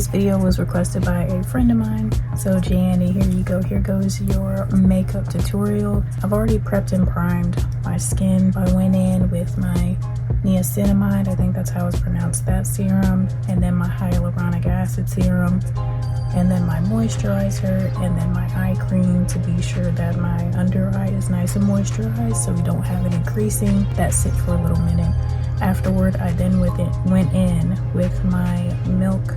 This video was requested by a friend of mine. So Janny, here you go. Here goes your makeup tutorial. I've already prepped and primed my skin. I went in with my niacinamide, I think that's how it's pronounced, that serum, and then my hyaluronic acid serum, and then my moisturizer, and then my eye cream to be sure that my under eye is nice and moisturized so we don't have any creasing. That sit for a little minute. Afterward, I then went in with my Milk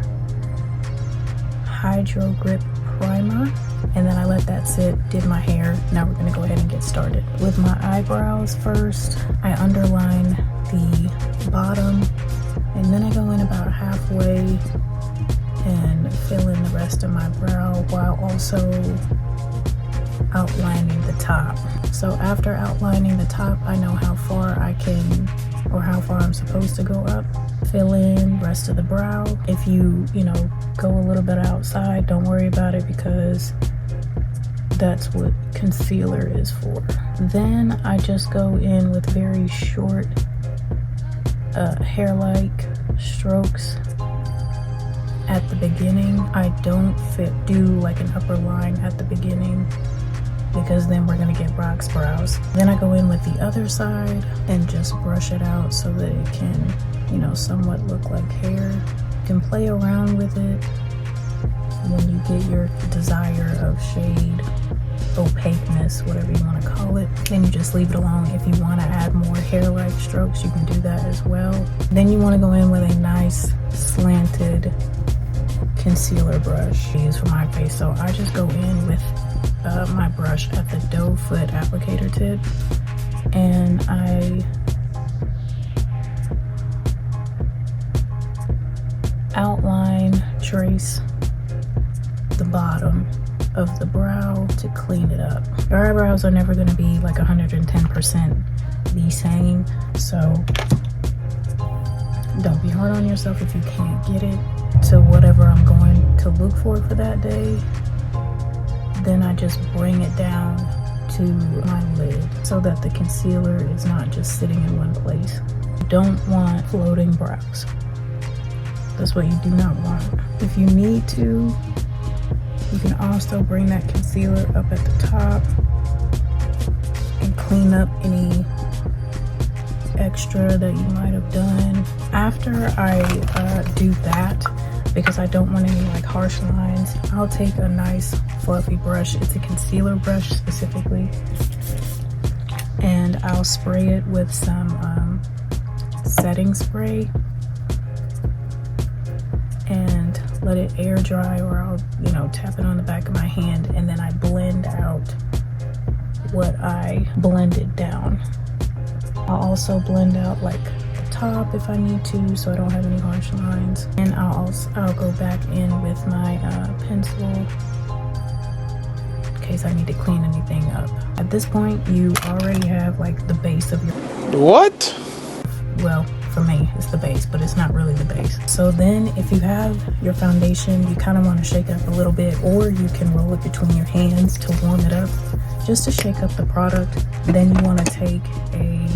Hydro Grip Primer, and then I let that sit, did my hair. Now we're gonna go ahead and get started. With my eyebrows first, I underline the bottom, and then I go in about halfway and fill in the rest of my brow while also outlining the top. So after outlining the top, I know how far I can, or how far I'm supposed to go up. Fill in rest of the brow. If you go a little bit outside, don't worry about it because that's what concealer is for. Then I just go in with very short hair-like strokes at the beginning. I don't do like an upper line at the beginning because then we're gonna get box brows. Then I go in with the other side and just brush it out so that it can, somewhat look like hair. You can play around with it when you get your desire of shade, opaqueness, whatever you want to call it. Then you just leave it alone. If you want to add more hair-like strokes, you can do that as well. Then you want to go in with a nice slanted concealer brush to use for my face. So I just go in with my brush at the doe foot applicator tip, and I outline, trace the bottom of the brow to clean it up. Your eyebrows are never going to be like 110% desanging, so don't be hard on yourself if you can't get it to whatever I'm going to look for that day. Then I just bring it down to my lid so that the concealer is not just sitting in one place. You don't want floating brows. That's what you do not want. If you need to, you can also bring that concealer up at the top and clean up any extra that you might have done. After I do that, because I don't want any like harsh lines, I'll take a nice fluffy brush. It's a concealer brush specifically, and I'll spray it with some setting spray and let it air dry, or I'll tap it on the back of my hand, and then I blend out what I blended down. I'll also blend out like the top if I need to, so I don't have any harsh lines. And I'll go back in with my pencil in case I need to clean anything up. At this point, you already have like the base of your... What? Well, for me, it's the base, but it's not really the base. So then if you have your foundation, you kind of want to shake it up a little bit, or you can roll it between your hands to warm it up, just to shake up the product. Then you want to take a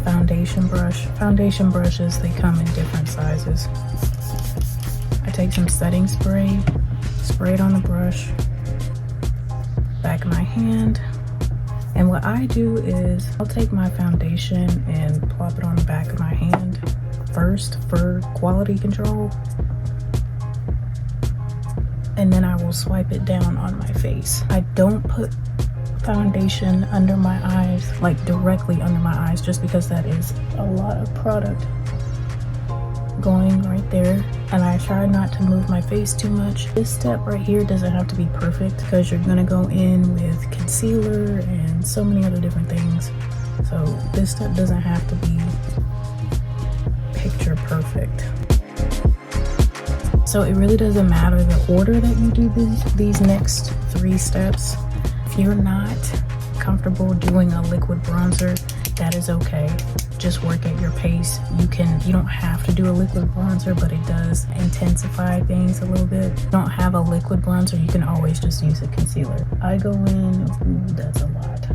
foundation brush. Foundation brushes, they come in different sizes. I take some setting spray, spray it on the brush, back of my hand. And what I do is I'll take my foundation and plop it on the back of my hand first for quality control, and then I will swipe it down on my face. I don't put foundation under my eyes, like directly under my eyes, just because that is a lot of product going right there, and I try not to move my face too much. This step right here doesn't have to be perfect because you're gonna go in with concealer and so many other different things, so this step doesn't have to be picture perfect. So it really doesn't matter the order that you do these next 3 steps. If you're not comfortable doing a liquid bronzer, that is okay. Just work at your pace. You don't have to do a liquid bronzer, but it does intensify things a little bit. If you don't have a liquid bronzer, you can always just use a concealer. I go in, ooh, that's a lot,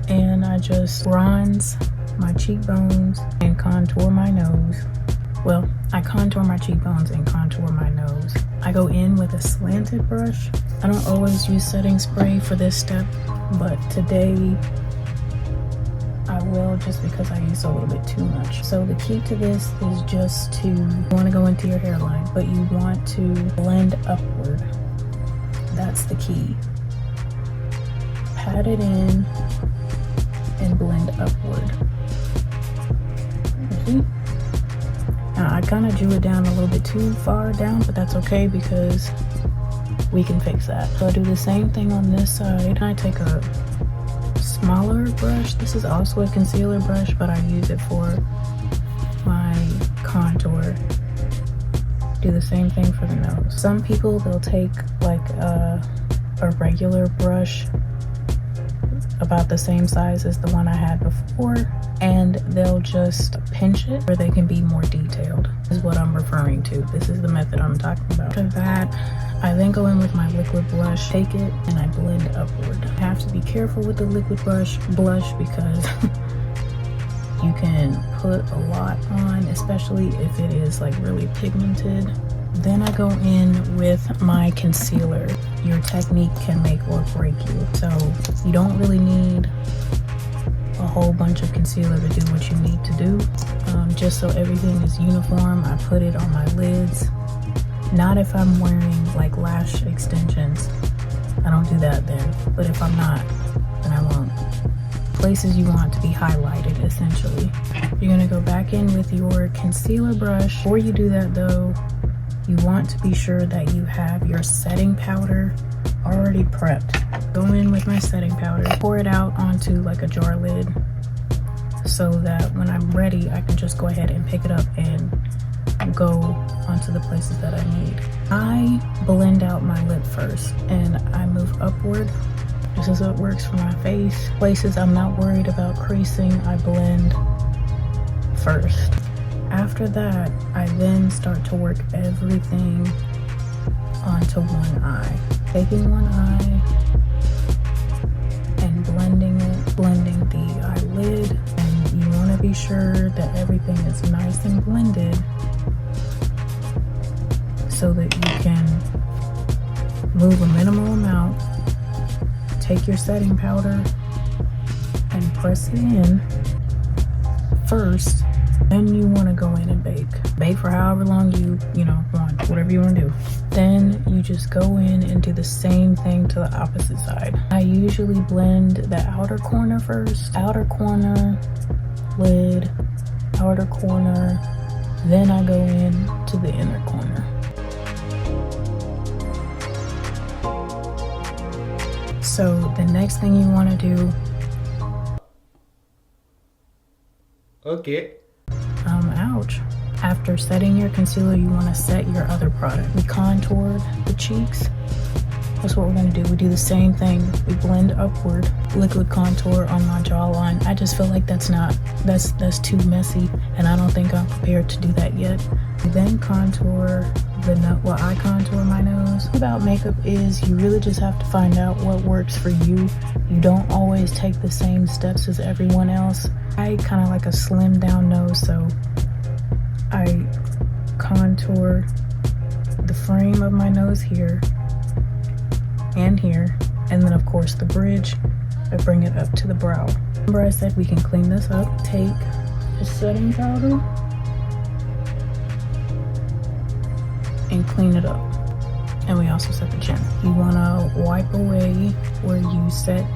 and I just bronze my cheekbones and contour my nose. well, I contour my cheekbones and contour my nose. I go in with a slanted brush. I don't always use setting spray for this step, but today I will, just because I use a little bit too much. So the key to this is just to, you want to go into your hairline, but you want to blend upward. That's the key. Pat it in and blend upward. You see? Now I kind of drew it down a little bit too far down, but that's okay because we can fix that. So I do the same thing on this side. I take a smaller brush. This is also a concealer brush, but I use it for my contour. Do the same thing for the nose. Some people, they'll take like a regular brush about the same size as the one I had before, and they'll just pinch it where they can be more detailed, is what I'm referring to. This is the method I'm talking about. After that, I then go in with my liquid blush, take it, and I blend upward. I have to be careful with the liquid blush because you can put a lot on, especially if it is like really pigmented. Then I go in with my concealer. Your technique can make or break you. So you don't really need a whole bunch of concealer to do what you need to do. Just so everything is uniform, I put it on my lids. Not if I'm wearing like lash extensions. I don't do that then. But if I'm not, then I won't. Places you want to be highlighted, essentially. You're gonna go back in with your concealer brush. Before you do that though, you want to be sure that you have your setting powder already prepped. Go in with my setting powder, pour it out onto like a jar lid so that when I'm ready, I can just go ahead and pick it up and go onto the places that I need. I blend out my lip first and I move upward. This is what works for my face. Places I'm not worried about creasing, I blend first. After that, I then start to work everything onto one eye. Taking one eye and blending it, blending the eyelid, and you want to be sure that everything is nice and blended so that you can move a minimal amount. Take your setting powder and press it in first. Then you want to go in and bake. Bake for however long you want, whatever you want to do. Then you just go in and do the same thing to the opposite side. I usually blend the outer corner first. Outer corner, lid, outer corner. Then I go in to the inner corner. So the next thing you want to do. Okay. Ouch. After setting your concealer, you want to set your other product. We contoured the cheeks. That's what we're going to do. We do the same thing. We blend upward, liquid contour on my jawline. I just feel like that's too messy, and I don't think I'm prepared to do that yet. We then contour the nose. Well, I contour my nose. About makeup is you really just have to find out what works for you. You don't always take the same steps as everyone else. I kind of like a slim down nose, so I contour the frame of my nose here and here, and then of course the bridge. I bring it up to the brow. Remember I said we can clean this up. Take the setting powder and clean it up. And we also set the chin. You want to wipe away where you set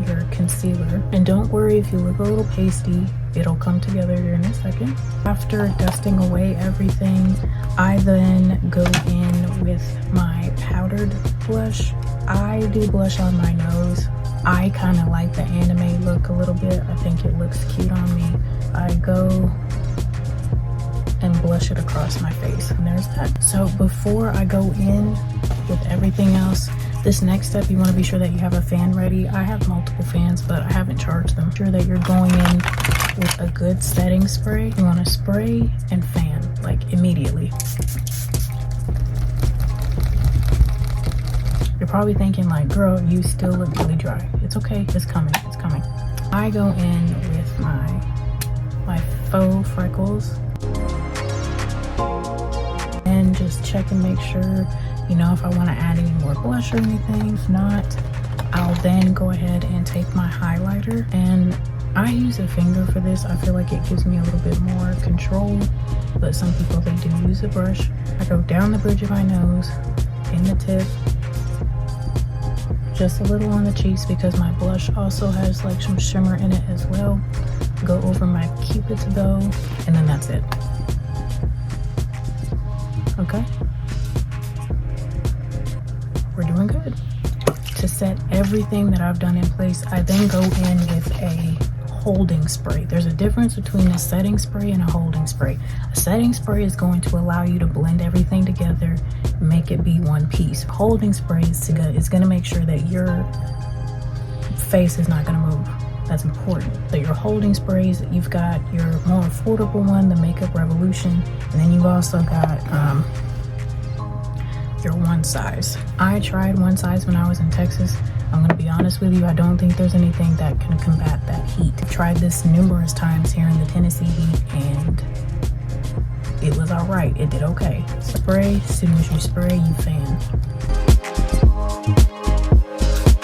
your concealer, and don't worry if you look a little pasty, it'll come together here in a second. After dusting away everything, I then go in with my powdered blush. I do blush on my nose. I kind of like the anime look a little bit. I think it looks cute on me. I go and blush it across my face, and there's that. So before I go in with everything else, this next step, you want to be sure that you have a fan ready. I have multiple fans, but I haven't charged them. Sure that you're going in with a good setting spray. You want to spray and fan, like immediately. You're probably thinking like, girl, you still look really dry. It's okay, it's coming, it's coming. I go in with my faux freckles. just check and make sure, you know, if I want to add any more blush or anything. If not, I'll then go ahead and take my highlighter, and I use a finger for this. I feel like it gives me a little bit more control, but some people, they do use a brush. I go down the bridge of my nose, in the tip, just a little on the cheeks because my blush also has like some shimmer in it as well. Go over my cupid's bow, and then that's it. Okay, we're doing good. To set everything that I've done in place, I then go in with a holding spray. There's a difference between a setting spray and a holding spray. A setting spray is going to allow you to blend everything together, make it be one piece. Holding spray is going to make sure that your face is not going to move. That's important. So your holding sprays, you've got your more affordable one, the Makeup Revolution, and then you've also got your OneSize. I tried OneSize when I was in Texas. I'm gonna be honest with you, I don't think there's anything that can combat that heat. I've tried this numerous times here in the Tennessee heat, and it was all right. It did okay. Spray, as soon as you spray, you fan.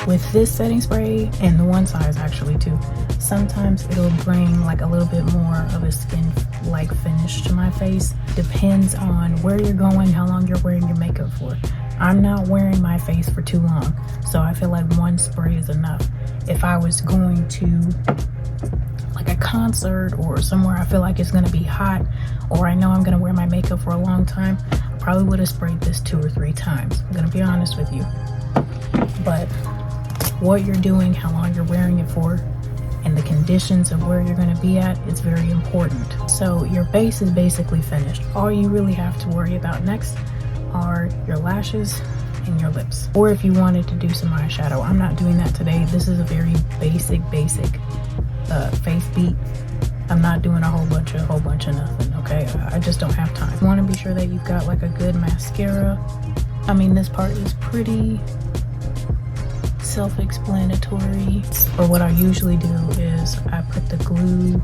With this setting spray, and the OneSize actually too, sometimes it'll bring like a little bit more of a skin-like finish to my face. Depends on where you're going, how long you're wearing your makeup for. I'm not wearing my face for too long, so I feel like one spray is enough. If I was going to like a concert or somewhere I feel like it's gonna be hot, or I know I'm gonna wear my makeup for a long time, I probably would have sprayed this 2 or 3 times. I'm gonna be honest with you. But what you're doing, how long you're wearing it for, and the conditions of where you're going to be at is very important. So your base is basically finished. All you really have to worry about next are your lashes and your lips. Or if you wanted to do some eyeshadow. I'm not doing that today. This is a very basic face beat. I'm not doing a whole bunch of nothing, okay? I just don't have time. You want to be sure that you've got like a good mascara. I mean, this part is pretty self-explanatory. Or what I usually do is I put the glue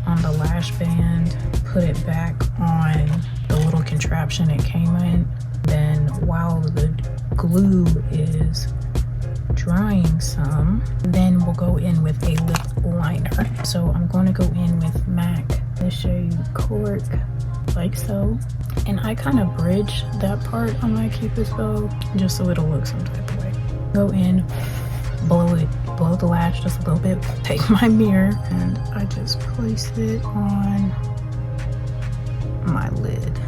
on the lash band, put it back on the little contraption it came in. Then while the glue is drying some, then we'll go in with a lip liner. So I'm going to go in with MAC, the shade Cork, like so. And I kind of bridge that part on my Cupid's bow just so it'll look some type of way. Go in, blow the lash just a little bit, take my mirror, and I just place it on my lid.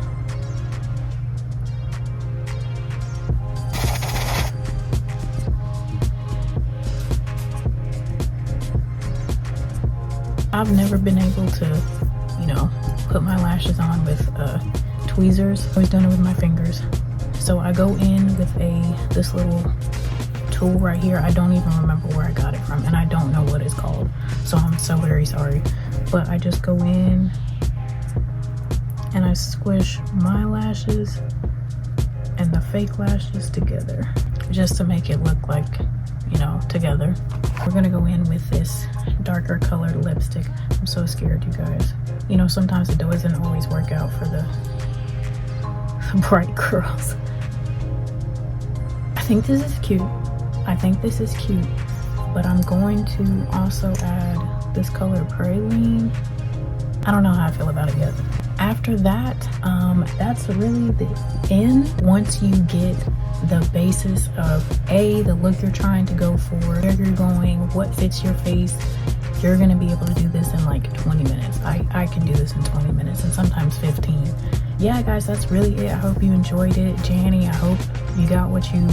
I've never been able to, you know, put my lashes on with tweezers. I've always done it with my fingers. So I go in with this little tool right here. I don't even remember where I got it from, and I don't know what it's called, so I'm so very sorry. But I just go in and I squish my lashes and the fake lashes together just to make it look like, you know, together. We're gonna go in with this darker colored lipstick. I'm so scared, you guys. You know, sometimes it doesn't always work out for the bright girls. I think this is cute. But I'm going to also add this color Praline. I don't know how I feel about it yet. After that, that's really the end. Once you get the basis of the look you're trying to go for, where you're going, what fits your face, you're gonna be able to do this in like 20 minutes. I can do this in 20 minutes and sometimes 15. Yeah, guys, that's really it. I hope you enjoyed it. Janny, I hope you got what you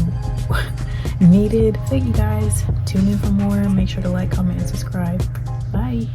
needed. Thank you guys. Tune in for more. Make sure to like, comment, and subscribe. Bye.